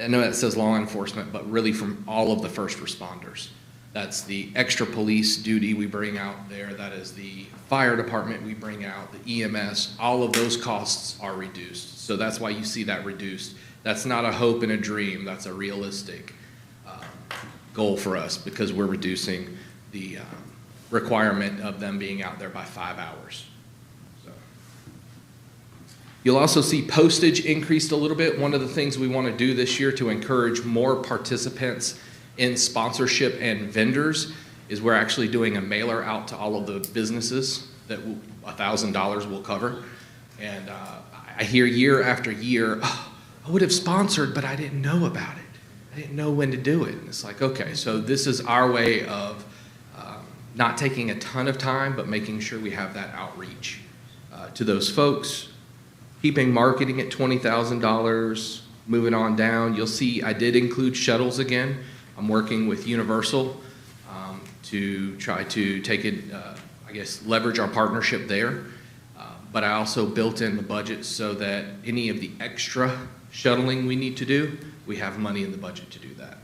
know that says law enforcement, but really from all of the first responders. That's the extra police duty we bring out there. That is the fire department we bring out, the EMS. All of those costs are reduced. So that's why you see that reduced. That's not a hope and a dream. That's a realistic goal for us, because we're reducing the requirement of them being out there by 5 hours. So. You'll also see postage increased a little bit. One of the things we want to do this year to encourage more participants in sponsorship and vendors is we're actually doing a mailer out to all of the businesses that $1,000 will cover. And I hear year after year, oh, I would have sponsored, but I didn't know about it. I didn't know when to do it. And it's like, okay, so this is our way of not taking a ton of time, but making sure we have that outreach to those folks. Keeping marketing at $20,000, moving on down. You'll see I did include shuttles again. I'm working with Universal to try to take it, I guess, leverage our partnership there. But I also built in the budget so that any of the extra shuttling we need to do, we have money in the budget to do that.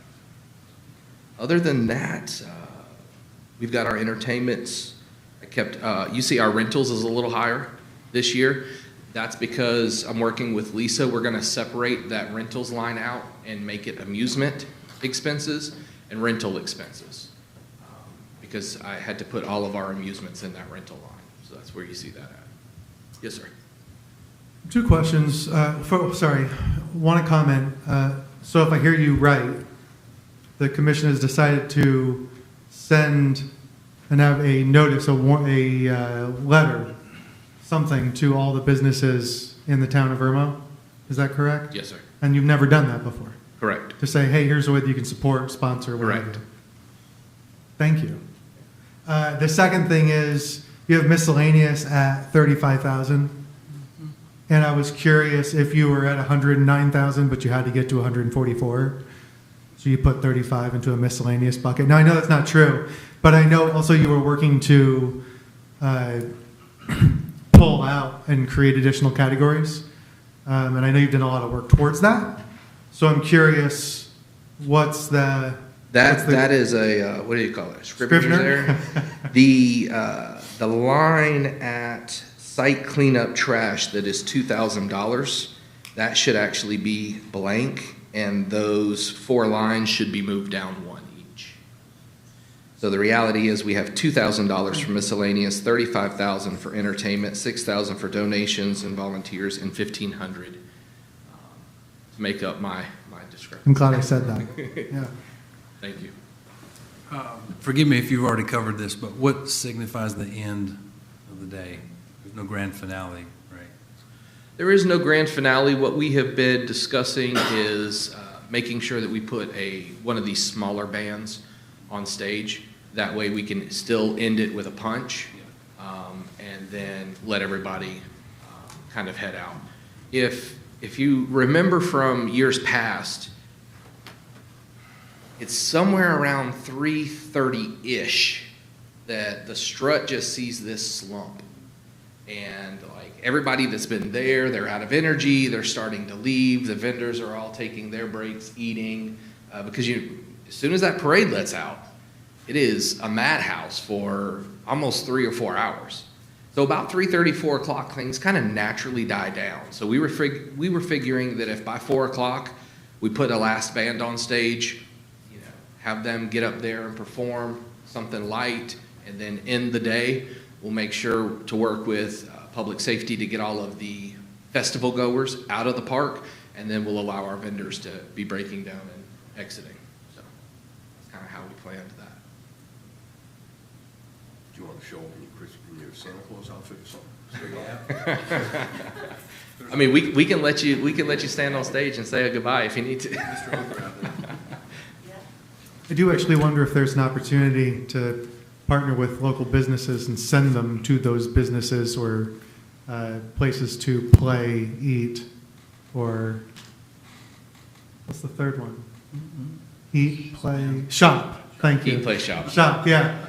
Other than that, we've got our entertainments. You see our rentals is a little higher this year. That's because I'm working with Lisa. We're gonna separate that rentals line out and make it amusement expenses and rental expenses. Because I had to put all of our amusements in that rental line. So that's where you see that at. Yes, sir. 2 questions. One comment. So if I hear you right, the commission has decided to send and have a notice, a letter, something to all the businesses in the town of Irmo. Is that correct? Yes, sir. And you've never done that before? Correct. To say, hey, here's a way that you can support, sponsor, whatever. Correct. Thank you. The second thing is you have miscellaneous at 35,000. And I was curious if you were at 109,000, but you had to get to 144. So you put 35 into a miscellaneous bucket. Now I know that's not true, but I know also you were working to pull out and create additional categories. And I know you've done a lot of work towards that. So I'm curious, what's the... That is a, what do you call it? Scrivener's error? The line at site cleanup trash that is $2,000, that should actually be blank, and those 4 lines should be moved down 1 each. So the reality is we have $2,000 for miscellaneous, $35,000 for entertainment, $6,000 for donations and volunteers, and $1,500 to make up my discrepancy. I'm glad I said that. Yeah. Thank you. Forgive me if you've already covered this, but what signifies the end of the day? There's no grand finale, right? There is no grand finale. What we have been discussing is making sure that we put one of these smaller bands on stage. That way we can still end it with a punch, and then let everybody kind of head out. If you remember from years past, it's somewhere around 3:30-ish that the strut just sees this slump. And like everybody that's been there, they're out of energy, they're starting to leave, the vendors are all taking their breaks, eating, because as soon as that parade lets out, it is a madhouse for almost 3 or 4 hours. So about 3:30, 4 o'clock, things kind of naturally die down. So we were figuring that if by 4 o'clock we put a last band on stage, have them get up there and perform something light, and then end the day. We'll make sure to work with public safety to get all of the festival goers out of the park, and then we'll allow our vendors to be breaking down and exiting. So that's kind of how we planned that. Do you want to show them in your Santa Claus outfit or something? I mean, we can let you stand on stage and say a goodbye if you need to. I do actually wonder if there's an opportunity to partner with local businesses and send them to those businesses or places to play, eat, or what's the third one? Eat, play, shop. Thank you. Eat, play, shop. Shop, yeah.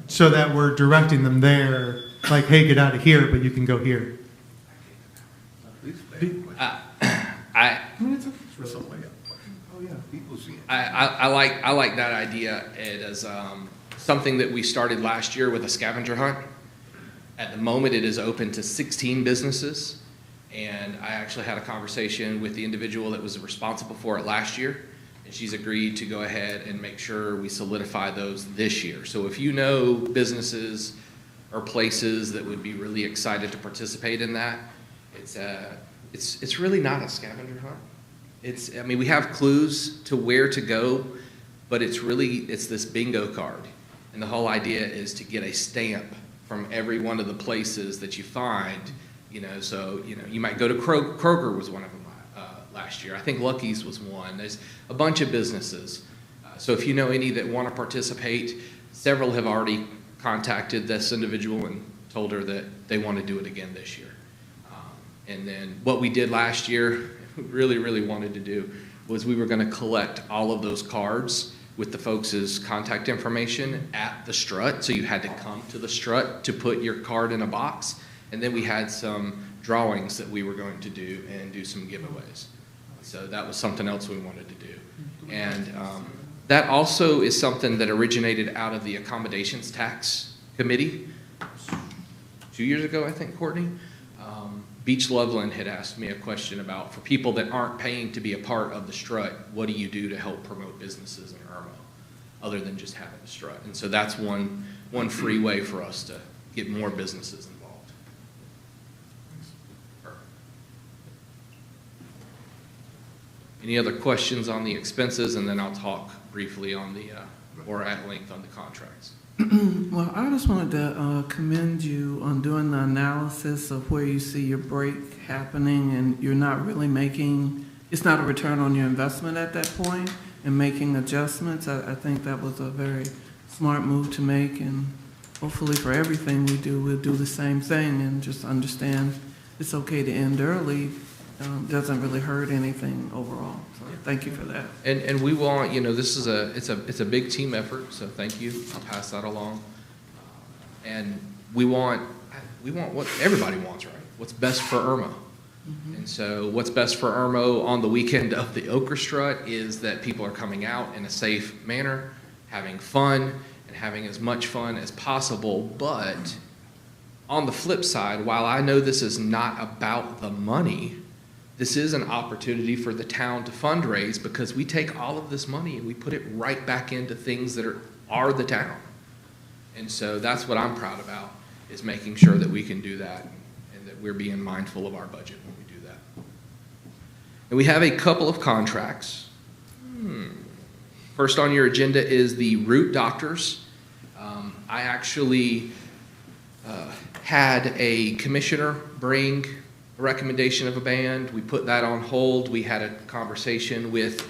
So that we're directing them there, like, hey, get out of here, but you can go here. I like that idea. It is something that we started last year with a scavenger hunt. At the moment, it is open to 16 businesses, and I actually had a conversation with the individual that was responsible for it last year, and she's agreed to go ahead and make sure we solidify those this year. So if you know businesses or places that would be really excited to participate in that, it's really not a scavenger hunt. I mean, we have clues to where to go, but it's this bingo card. And the whole idea is to get a stamp from every one of the places that you find, so, you might go to Kroger was one of them last year. I think Lucky's was one. There's a bunch of businesses. So if you know any that want to participate, several have already contacted this individual and told her that they want to do it again this year. And then what we did last year, really, really wanted to do, was we were going to collect all of those cards with the folks' contact information at the strut. So you had to come to the strut to put your card in a box. And then we had some drawings that we were going to do and do some giveaways. So that was something else we wanted to do. And that also is something that originated out of the accommodations tax committee 2 years ago, I think, Courtney. Beach Loveland had asked me a question about, for people that aren't paying to be a part of the strut, what do you do to help promote businesses in Irmo, other than just having a strut? And so that's one free way for us to get more businesses involved. Any other questions on the expenses? And then I'll talk briefly on or at length on the contracts. Well, I just wanted to commend you on doing the analysis of where you see your break happening and you're not really it's not a return on your investment at that point, and making adjustments. I think that was a very smart move to make, and hopefully for everything we do, we'll do the same thing and just understand it's okay to end early. Doesn't really hurt anything overall. So thank you for that. And we want, this is it's a big team effort, so thank you. I'll pass that along. And we want what everybody wants, right? What's best for Irmo. Mm-hmm. And so what's best for Irmo on the weekend of the Ochre Strut is that people are coming out in a safe manner, having fun, and having as much fun as possible. But on the flip side, while I know this is not about the money, this is an opportunity for the town to fundraise, because we take all of this money and we put it right back into things that are the town. And so that's what I'm proud about, is making sure that we can do that and that we're being mindful of our budget when we do that. And we have a couple of contracts. First on your agenda is the root doctors. I actually had a commissioner bring a recommendation of a band. We put that on hold. We had a conversation with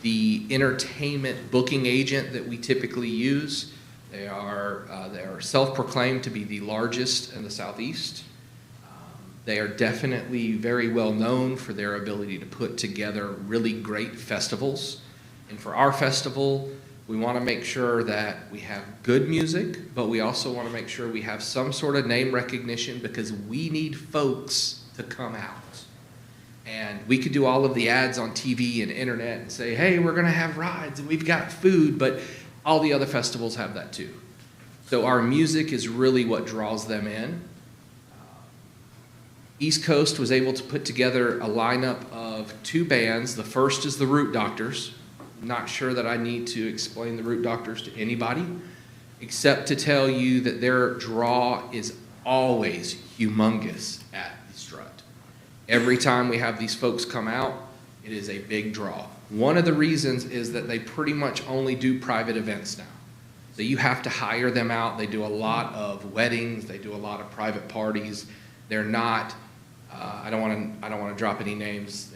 the entertainment booking agent that we typically use. They are self-proclaimed to be the largest in the Southeast. They are definitely very well known for their ability to put together really great festivals. And for our festival, we want to make sure that we have good music, but we also want to make sure we have some sort of name recognition because we need folks to come out. And we could do all of the ads on TV and internet and say, hey, we're going to have rides and we've got food, but all the other festivals have that too. So our music is really what draws them in. East Coast was able to put together a lineup of 2 bands. The first is the Root Doctors. I'm not sure that I need to explain the Root Doctors to anybody, except to tell you that their draw is always humongous at the Strut. Every time we have these folks come out, it is a big draw. One of the reasons is that they pretty much only do private events now. So you have to hire them out. They do a lot of weddings. They do a lot of private parties. They're not, I don't want to drop any names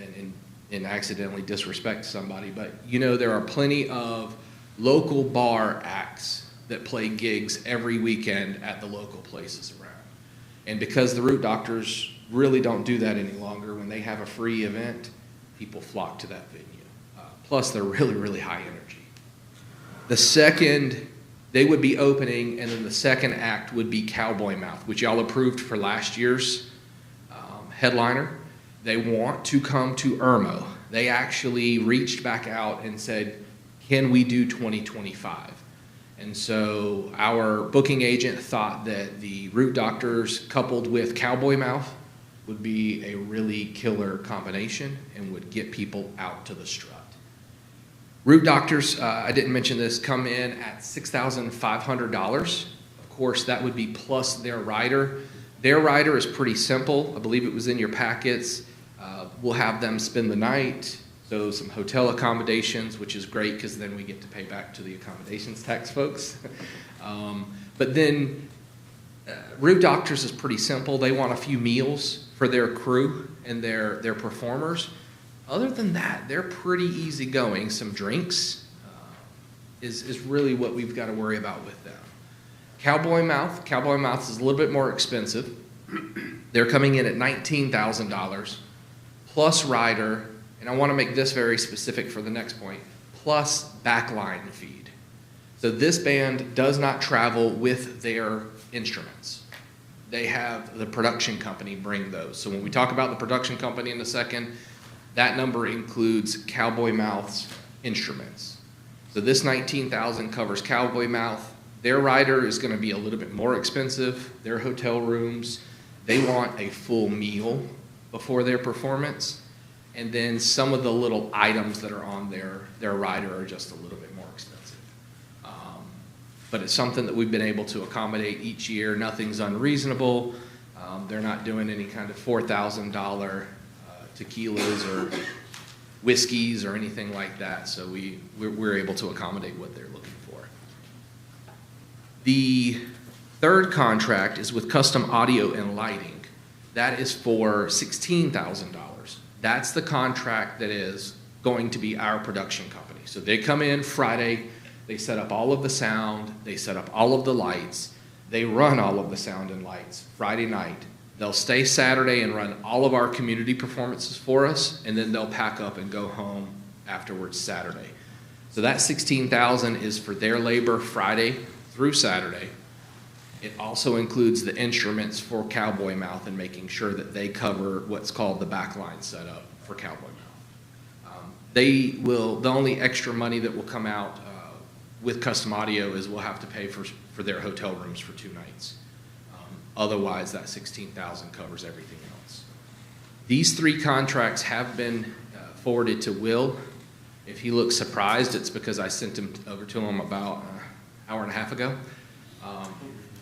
and accidentally disrespect somebody, but you know there are plenty of local bar acts that play gigs every weekend at the local places around. And because the Root Doctors really don't do that any longer, when they have a free event, people flock to that venue. Plus, they're really, really high energy. The second, they would be opening, and then the second act would be Cowboy Mouth, which y'all approved for last year's headliner. They want to come to Irmo. They actually reached back out and said, can we do 2025? And so our booking agent thought that the Root Doctors coupled with Cowboy Mouth would be a really killer combination and would get people out to the Strut. Root Doctors, I didn't mention this, come in at $6,500. Of course, that would be plus their rider. Their rider is pretty simple. I believe it was in your packets. We'll have them spend the night, so some hotel accommodations, which is great because then we get to pay back to the accommodations tax folks. But then Root Doctors is pretty simple. They want a few meals for their crew and their performers. Other than that, they're pretty easygoing. Some drinks is really what we've got to worry about with them. Cowboy Mouth is a little bit more expensive. They're coming in at $19,000 plus rider, and I want to make this very specific for the next point, plus backline feed. So this band does not travel with their instruments. They have the production company bring those. So when we talk about the production company in a second, that number includes Cowboy Mouth's instruments. So this $19,000 covers Cowboy Mouth. Their rider is going to be a little bit more expensive. Their hotel rooms, they want a full meal before their performance. And then some of the little items that are on their rider are just a little bit more expensive. But it's something that we've been able to accommodate each year. Nothing's unreasonable. They're not doing any kind of $4,000 tequilas or whiskeys or anything like that. So we're able to accommodate what they're looking for. The third contract is with Custom Audio and Lighting. That is for $16,000. That's the contract that is going to be our production company. So they come in Friday, they set up all of the sound, they set up all of the lights, they run all of the sound and lights Friday night. They'll stay Saturday and run all of our community performances for us, and then they'll pack up and go home afterwards Saturday. So that $16,000 is for their labor Friday through Saturday. It also includes the instruments for Cowboy Mouth and making sure that they cover what's called the backline setup for Cowboy Mouth. The only extra money that will come out with Custom Audio is we'll have to pay for their hotel rooms for 2 nights. Otherwise, that $16,000 covers everything else. These 3 contracts have been forwarded to Will. If he looks surprised, it's because I sent him over to him about an hour and a half ago.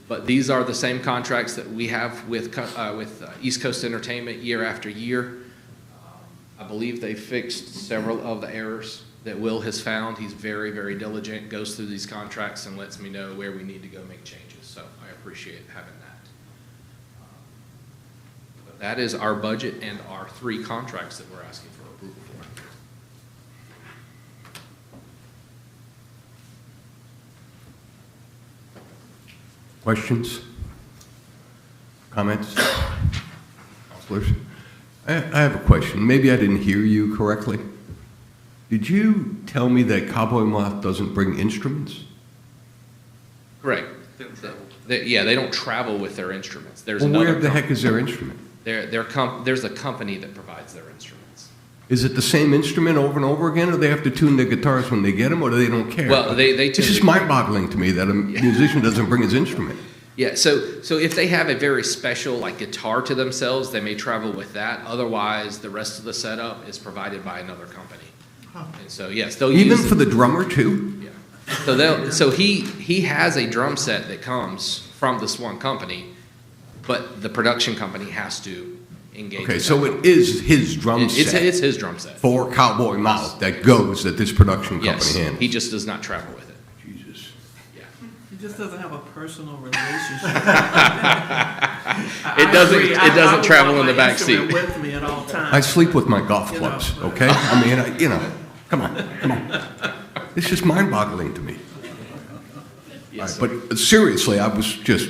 But these are the same contracts that we have with East Coast Entertainment year after year. I believe they fixed several of the errors that Will has found. He's very, very diligent, goes through these contracts and lets me know where we need to go make changes. So I appreciate having that. that is our budget and our 3 contracts that we're asking for approval for. Questions? Comments? Counselors? I have a question. Maybe I didn't hear you correctly. Did you tell me that Cowboy Moth doesn't bring instruments? Correct. Yeah, they don't travel with their instruments. There's Well, another where the heck is their instrument? there's a company that provides their instruments. Is it the same instrument over and over again, or they have to tune their guitars when they get them, or they don't care? Well, they It's tend just to- mind-boggling to me that a musician doesn't bring his instrument. Yeah, so if they have a very special like guitar to themselves, they may travel with that. Otherwise, the rest of the setup is provided by another company. And so yes, they'll Even use for the drummer, too? Yeah. So he has a drum set that comes from this one company, but the production company has to engage. Okay, with so that it is his drum company. set It's his drum set. for Cowboy Mouth that goes, that this production company Yes, handles? he just does not travel with it. Jesus. Yeah. He just doesn't have a personal relationship. It doesn't travel in the back seat. With me at all times. I sleep with my golf You know. clubs, okay? I mean, come on. It's just mind-boggling to me. Yes. All right, but seriously, I was just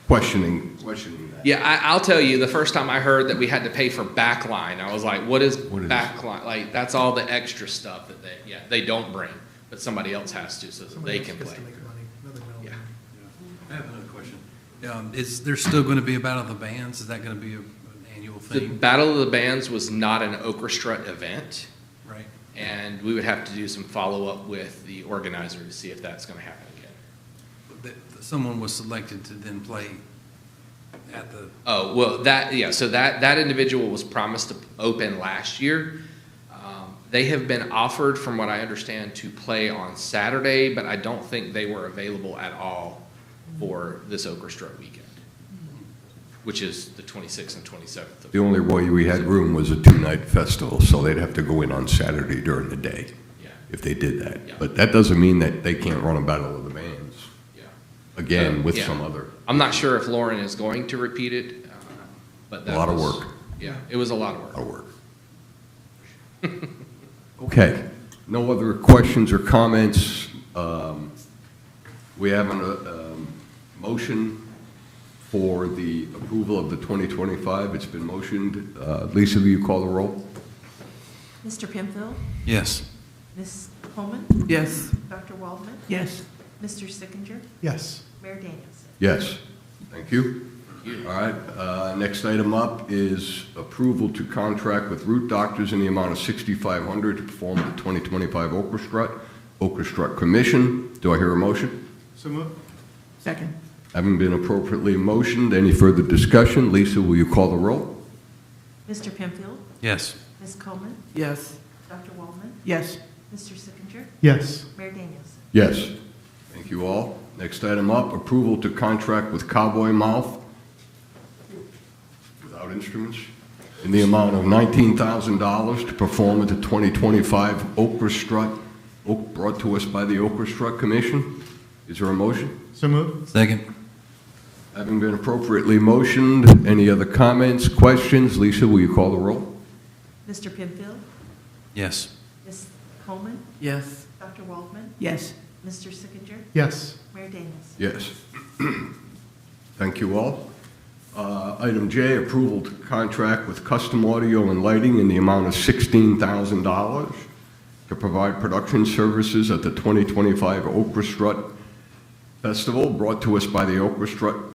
questioning that. Yeah, I'll tell you, the first time I heard that we had to pay for backline, I was like, what is What is- backline? Like, that's all the extra stuff that they don't bring, but somebody else has to so that they can play. Yeah. I have another question. Is there still going to be a Battle of the Bands? Is that going to be an annual The thing? Battle of the Bands was not an orchestra event, Right. and we would have to do some follow-up with the organizer to see if that's going to happen again. Someone was selected to then play at the, Oh, well, so that individual was promised to open last year. They have been offered, from what I understand, to play on Saturday, but I don't think they were available at all for this orchestra weekend, which is the 26th and 27th. The only way we had room was a 2-night festival, so they'd have to go in on Saturday during the day Yeah, if they did that. Yeah. But that doesn't mean that they can't run a Battle of the Bands yeah. again with Yeah. some other. I'm not sure if Lauren is going to repeat it, but that A lot of was- work. Yeah, it was a lot of work. A lot of work. Okay, no other questions or comments. We have a motion for the approval of the 2025. It's been motioned. Lisa, will you call the roll? Mr. Penfield, yes. Ms. Coleman, Yes. Dr. Waldman, Yes. Mr. Sickinger, Yes. Mayor Danielson. Yes. Thank you. All right, next item up is approval to contract with Root Doctors in the amount of $6,500 to perform the 2025 Orchestra Commission. Do I hear a motion? So move. Second. Having been appropriately motioned, any further discussion? Lisa, will you call the roll? Mr. Penfield, Yes. Ms. Coleman, Yes. Dr. Waldman, Yes. Mr. Sickinger, Yes. Mayor Danielson. Yes. Thank you all. Next item up, approval to contract with Cowboy Mouth without instruments in the amount of $19,000 to perform at the 2025 Orchestra, brought to us by the Orchestra Commission. Is there a motion? So move. Second. Having been appropriately motioned, any other comments, questions? Lisa, will you call the roll? Mr. Penfield, Yes. Ms. Coleman, Yes. Dr. Waldman, Yes. Mr. Sickinger, Yes. Mayor Danielson. Yes. Thank you all. Item J, approval to contract with Custom Audio and Lighting in the amount of $16,000 to provide production services at the 2025 Orchestra Festival, brought to us by the Orchestra